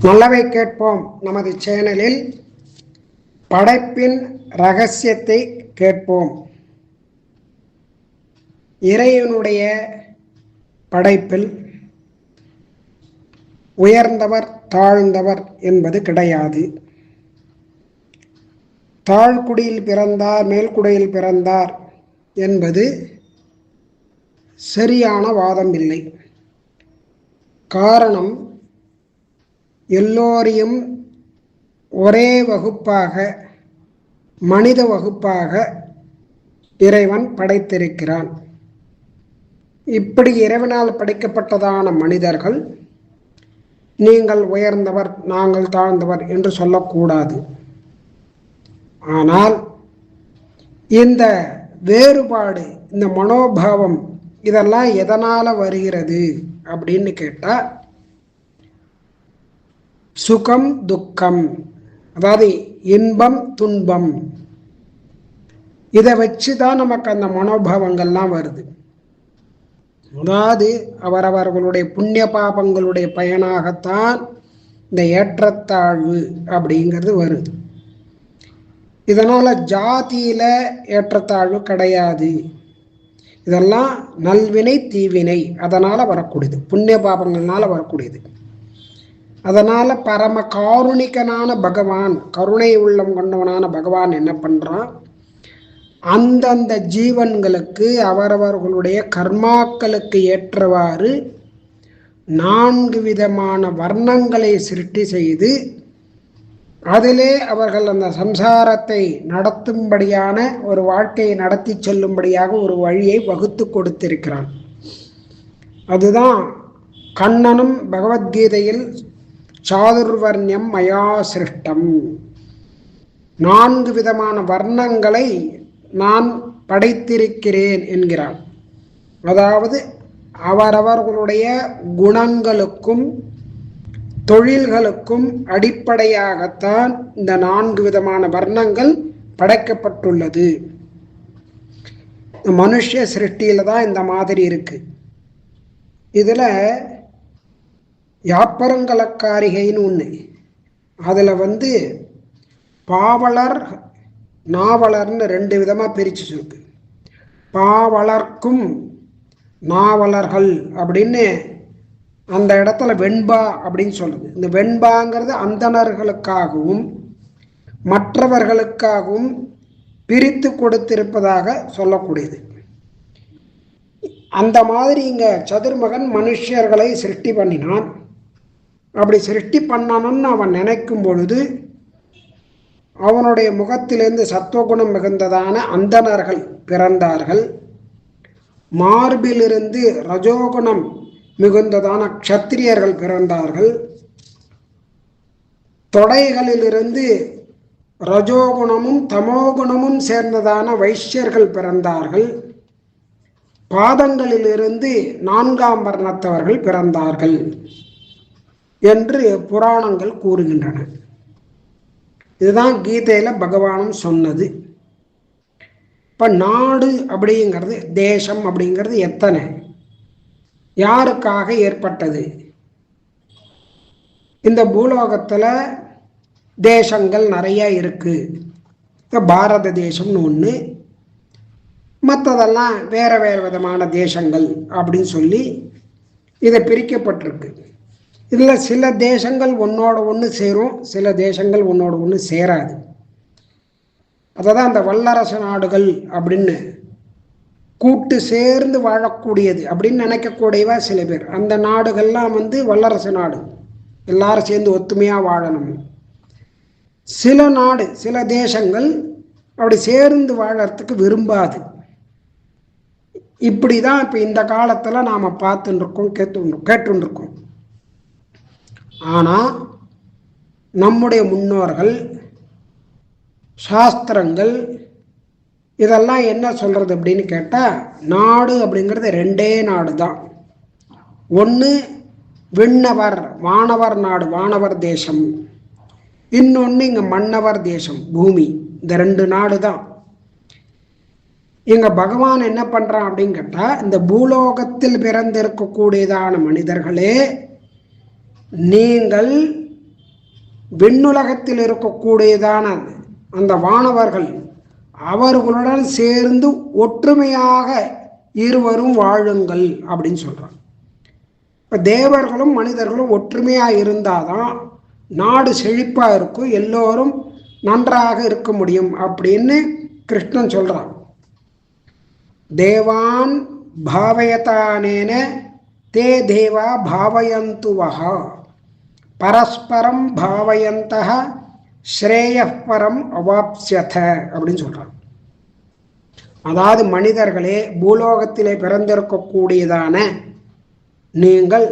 நல்லவை கேட்போம் நமது சேனலில் படைப்பின் ரகசியத்தை கேட்போம். இறைவனுடைய படைப்பில் உயர்ந்தவர் தாழ்ந்தவர் என்பது கிடையாது. தாழ்குடியில் பிறந்தார் மேல்குடியில் பிறந்தார் என்பது சரியான வாதம் இல்லை. காரணம், எல்லோரையும் ஒரே வகுப்பாக மனித வகுப்பாக இறைவன் படைத்திருக்கிறான். இப்படி இறைவனால் படைக்கப்பட்டதான மனிதர்கள் நீங்கள் உயர்ந்தவர் நாங்கள் தாழ்ந்தவர் என்று சொல்லக்கூடாது. ஆனால் இந்த வேறுபாடு, இந்த மனோபாவம் இதெல்லாம் எதனால் வருகிறது அப்படின்னு கேட்டால், சுகம் துக்கம், அதாவது இன்பம் துன்பம், இதை வச்சு தான் நமக்கு அந்த மனோபாவங்கள்லாம் வருது. அதாவது அவரவர்களுடைய புண்ணிய பாபங்களுடைய பயனாகத்தான் இந்த ஏற்றத்தாழ்வு அப்படிங்கிறது வருது. இதனால் ஜாதியில் ஏற்றத்தாழ்வு கிடையாது. இதெல்லாம் நல்வினை தீவினை அதனால் வரக்கூடியது, புண்ணிய பாபங்கள்னால வரக்கூடியது. அதனால் பரம காருணிகனான பகவான், கருணை உள்ளம் கொண்டவனான பகவான் என்ன பண்ணுறான், அந்தந்த ஜீவன்களுக்கு அவரவர்களுடைய கர்மாக்களுக்கு ஏற்றவாறு 4 விதமான வர்ணங்களை சிருஷ்டி செய்து அதிலே அவர்கள் அந்த சம்சாரத்தை நடத்தும்படியான ஒரு வாழ்க்கையை நடத்தி செல்லும்படியாக ஒரு வழியை வகுத்து கொடுத்திருக்கிறான். அதுதான் கண்ணனும் பகவத்கீதையில் சாதுர்வர்ணியம் மயா சிருஷ்டம், 4 விதமான வர்ணங்களை நான் படைத்திருக்கிறேன் என்கிறான். அதாவது அவரவர்களுடைய குணங்களுக்கும் தொழில்களுக்கும் அடிப்படையாகத்தான் இந்த 4 விதமான வர்ணங்கள் படைக்கப்பட்டுள்ளது. மனுஷ சிருஷ்டியில தான் இந்த மாதிரி இருக்கு. இதுல யாப்பரங்கலக்காரிகைன்னு ஒன்று, அதில் பாவலர் நாவலர்னு 2 விதமாக பிரித்து இருக்கு. பாவலர்க்கும் நாவலர்கள் அப்படின்னு அந்த இடத்துல வெண்பா அப்படின்னு சொல்லுது. இந்த வெண்பாங்கிறது அந்தணர்களுக்காகவும் மற்றவர்களுக்காகவும் பிரித்து கொடுத்திருப்பதாக சொல்லக்கூடியது. அந்த மாதிரி இங்கே சதுர்மகன் மனுஷர்களை சிருஷ்டி பண்ணினான். அப்படி சிருஷ்டி பண்ணணும்னு அவன் நினைக்கும் பொழுது அவனுடைய முகத்திலிருந்து சத்துவகுணம் மிகுந்ததான அந்தணர்கள் பிறந்தார்கள். மார்பிலிருந்து ரஜோகுணம் மிகுந்ததான க்ஷத்திரியர்கள் பிறந்தார்கள். தொடைகளிலிருந்து ரஜோகுணமும் தமோகுணமும் சேர்ந்ததான வைஷ்யர்கள் பிறந்தார்கள். பாதங்களிலிருந்து 4ஆம் வர்ணத்தவர்கள் பிறந்தார்கள் என்று புராணங்கள் கூறுகின்றன. இதுதான் கீதையில் பகவானும் சொன்னது. இப்போ நாடு அப்படிங்கிறது, தேசம் அப்படிங்கிறது எத்தனை, யாருக்காக ஏற்பட்டது? இந்த பூலோகத்தில் தேசங்கள் நிறைய இருக்கு. பாரத தேசம்னு ஒன்று, மற்றதெல்லாம் வேறு வேறு விதமான தேசங்கள் அப்படின்னு சொல்லி இதை பிரிக்கப்பட்டிருக்கு. இதில் சில தேசங்கள் ஒன்றோட ஒன்று சேரும், சில தேசங்கள் ஒன்றோட ஒன்று சேராது. அதை தான் அந்த வல்லரசு நாடுகள் அப்படின்னு கூட்டு சேர்ந்து வாழக்கூடியது அப்படின்னு நினைக்கக்கூடியவா சில பேர். அந்த நாடுகள்லாம் வல்லரசு நாடு, எல்லாரும் சேர்ந்து ஒத்துமையாக வாழணும். சில நாடு, சில தேசங்கள் அப்படி சேர்ந்து வாழறதுக்கு விரும்பாது. இப்படி தான் இப்போ இந்த காலத்தில் நாம் பார்த்துட்டுருக்கோம், கேட்டுருக்கோம். ஆனால் நம்முடைய முன்னோர்கள் சாஸ்திரங்கள் இதெல்லாம் என்ன சொல்கிறது அப்படின்னு கேட்டால், நாடு அப்படிங்கிறது 2 நாடு தான். ஒன்று விண்ணவர் வானவர் நாடு, வானவர் தேசம். இன்னொன்று இங்கே மன்னவர் தேசம், பூமி. இந்த 2 நாடு தான். இங்கே பகவான் என்ன பண்ணுறான் அப்படின்னு கேட்டால், இந்த பூலோகத்தில் பிறந்திருக்கக்கூடியதான மனிதர்களே, நீங்கள் விண்ணுலகத்தில் இருக்கக்கூடியதான அந்த வானவர்கள் அவர்களுடன் சேர்ந்து ஒற்றுமையாக இருவரும் வாழுங்கள் அப்படின்னு சொல்றாங்க. இப்போ தேவர்களும் மனிதர்களும் ஒற்றுமையாக இருந்தாதான் நாடு செழிப்பாக இருக்கும், எல்லோரும் நன்றாக இருக்க முடியும் அப்படின்னு கிருஷ்ணன் சொல்றான். தேவான் பாவயதானேன தே தேவா பாவயந்துவஹா பரஸ்பரம் பாவயந்தஹ ஸ்ரேயப்பரம் அவாப்ஸ்யத அப்படின்னு சொல்றான். அதாவது மனிதர்களே, பூலோகத்திலே பிறந்திருக்கக்கூடியதான நீங்கள்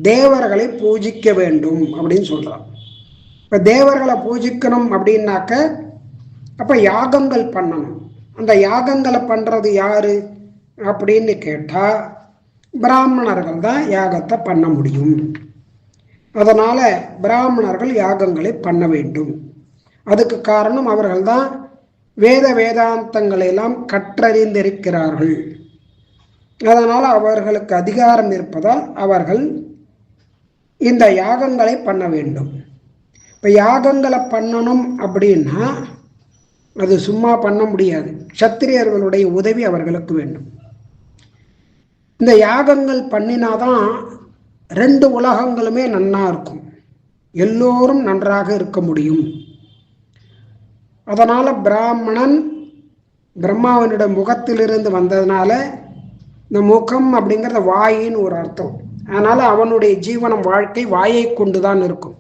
தேவர்களை பூஜிக்க வேண்டும் அப்படின்னு சொல்றான். இப்போ தேவர்களை பூஜிக்கணும் அப்படின்னாக்க அப்போ யாகங்கள் பண்ணணும். அந்த யாகங்களை பண்ணுறது யாரு அப்படின்னு கேட்டால் பிராமணர்கள் தான் யாகத்தை பண்ண முடியும். அதனால் பிராமணர்கள் யாகங்களை பண்ண வேண்டும். அதுக்கு காரணம் அவர்கள்தான் வேதாந்தங்களை எல்லாம் கற்றறிந்திருக்கிறார்கள். அதனால் அவர்களுக்கு அதிகாரம் இருப்பதால் அவர்கள் இந்த யாகங்களை பண்ண வேண்டும். இப்போ யாகங்களை பண்ணணும் அப்படின்னா அது சும்மா பண்ண முடியாது. சத்திரியர்களுடைய உதவி அவர்களுக்கு வேண்டும். இந்த யாகங்கள் பண்ணினாதான் 2 உலகங்களுமே நன்னா இருக்கும், எல்லோரும் நன்றாக இருக்க முடியும். அதனால் பிராமணன் பிரம்மாவனுடைய முகத்திலிருந்து வந்ததுனால இந்த முகம் அப்படிங்கிறத வாயின்னு ஒரு அர்த்தம். அதனால் அவனுடைய ஜீவனம் வாழ்க்கை வாயை கொண்டு தான் இருக்கும்.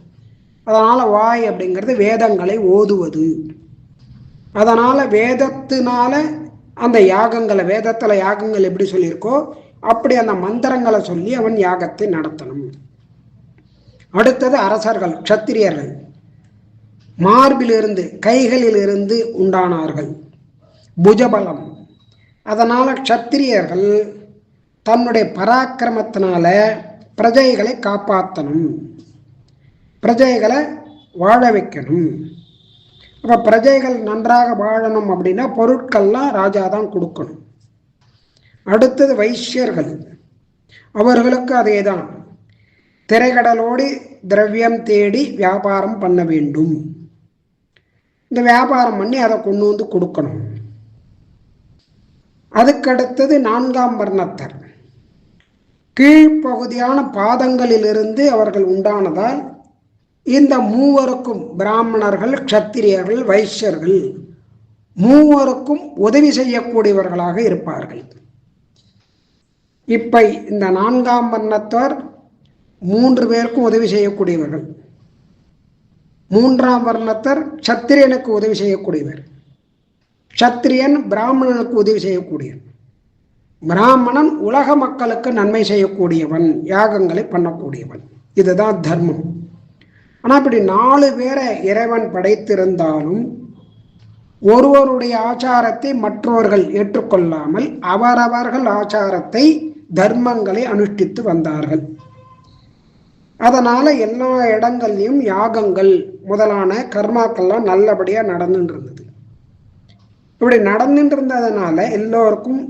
அதனால் வாய் அப்படிங்கிறது வேதங்களை ஓதுவது. அதனால் வேதத்தினால அந்த யாகங்களை, வேதத்தில் யாகங்கள் எப்படி சொல்லியிருக்கோ அப்படி அந்த மந்திரங்களை சொல்லி அவன் யாகத்தை நடத்தணும். அடுத்தது அரசர்கள், க்ஷத்திரியர்கள் மார்பிலிருந்து கைகளிலிருந்து உண்டானார்கள், புஜபலம். அதனால் க்ஷத்திரியர்கள் தன்னுடைய பராக்கிரமத்தினால பிரஜைகளை காப்பாற்றணும், பிரஜைகளை வாழ வைக்கணும். அப்போ பிரஜைகள் நன்றாக வாழணும் அப்படின்னா பொருட்கள்லாம் ராஜா தான் கொடுக்கணும். அடுத்தது வைஷ்யர்கள், அவர்களுக்கு அதே தான், திரைக்கடலோடு திரவியம் தேடி வியாபாரம் பண்ண வேண்டும். இந்த வியாபாரம் பண்ணி அதை கொண்டு வந்து கொடுக்கணும். அதுக்கடுத்தது 4ஆம் வர்ணத்தர், கீழ்ப்பகுதியான பாதங்களிலிருந்து அவர்கள் உண்டானதால் இந்த மூவருக்கும், பிராமணர்கள், க்ஷத்திரியர்கள், வைஷ்யர்கள் மூவருக்கும் உதவி செய்யக்கூடியவர்களாக இருப்பார்கள். இப்ப இந்த 4ஆம் வர்ணத்தவர் 3 பேருக்கும் உதவி செய்யக்கூடியவர்கள். 3ஆம் வர்ணத்தர் க்ஷத்திரியனுக்கு உதவி செய்யக்கூடியவர், க்ஷத்திரியன் பிராமணனுக்கு உதவி செய்யக்கூடியவன், பிராமணன் உலக மக்களுக்கு நன்மை செய்யக்கூடியவன், யாகங்களை பண்ணக்கூடியவன். இதுதான் தர்மம். ஆனால் இப்படி 4 பேரை இறைவன் படைத்திருந்தாலும் ஒருவருடைய ஆச்சாரத்தை மற்றவர்கள் ஏற்றுக்கொள்ளாமல் அவரவர்கள் ஆச்சாரத்தை, தர்மங்களை அனுஷ்டித்து வந்தார்கள். அதனால எல்லா இடங்கள்லையும் யாகங்கள் முதலான கர்மாக்கள்லாம் நல்லபடியாக நடந்துட்டு இருந்தது. இப்படி நடந்துட்டு இருந்ததுனால எல்லோருக்கும்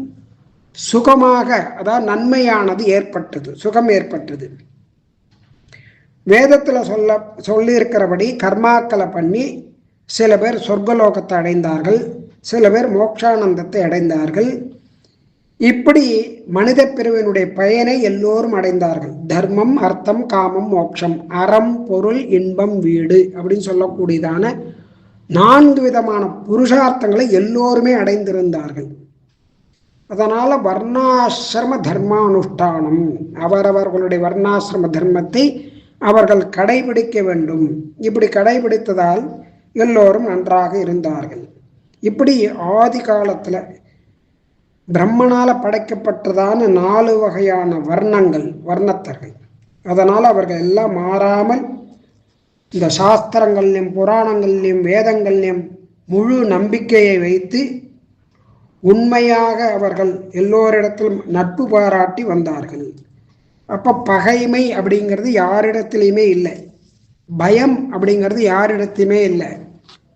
சுகமாக, அதாவது நன்மையானது ஏற்பட்டது, சுகம் ஏற்பட்டது. வேதத்தில் சொல்லியிருக்கிறபடி கர்மாக்களை பண்ணி சில பேர் சொர்க்கலோகத்தை அடைந்தார்கள், சில பேர் மோட்சானந்தத்தை அடைந்தார்கள். இப்படி மனித பிரிவினுடைய பயனை எல்லோரும் அடைந்தார்கள். தர்மம், அர்த்தம், காமம், மோட்சம், அறம், பொருள், இன்பம், வீடு அப்படின்னு சொல்லக்கூடியதான 4 விதமான புருஷார்த்தங்களை எல்லோருமே அடைந்திருந்தார்கள். அதனால வர்ணாசிரம தர்மானுஷ்டானம், அவரவர்களுடைய வர்ணாசிரம தர்மத்தை அவர்கள் கடைபிடிக்க வேண்டும். இப்படி கடைபிடித்ததால் எல்லோரும் நன்றாக இருந்தார்கள். இப்படி ஆதி காலத்தில் பிரம்மனால படைக்கப்பட்டதான 4 வகையான வர்ணங்கள், வர்ணத்தர்கள். அதனால் அவர்கள் எல்லாம் மாறாமல் இந்த சாஸ்திரங்கள்லையும் புராணங்கள்லையும் வேதங்கள்லையும் முழு நம்பிக்கையை வைத்து உண்மையாக அவர்கள் எல்லோரிடத்திலும் நட்பு பாராட்டி வந்தார்கள். அப்போ பகைமை அப்படிங்கிறது யாரிடத்திலையுமே இல்லை, பயம் அப்படிங்கிறது யாரிடத்தையுமே இல்லை.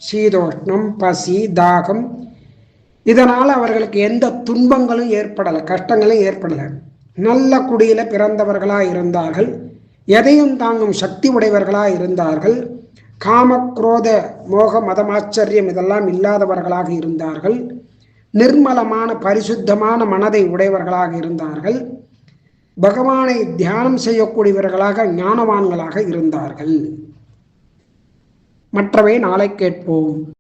சீதோஷ்ணம், பசி, தாகம், இதனால் அவர்களுக்கு எந்த துன்பங்களும் ஏற்படலை, கஷ்டங்களும் ஏற்படலை. நல்ல குடியில் பிறந்தவர்களாக இருந்தார்கள், எதையும் தாங்கும் சக்தி உடையவர்களாக இருந்தார்கள். காம குரோத மோக மதமாச்சரியம் இதெல்லாம் இல்லாதவர்களாக இருந்தார்கள். நிர்மலமான பரிசுத்தமான மனதை உடையவர்களாக இருந்தார்கள். பகவானை தியானம் செய்யக்கூடியவர்களாக ஞானவான்களாக இருந்தார்கள். மற்றவை நாளை கேட்போம்.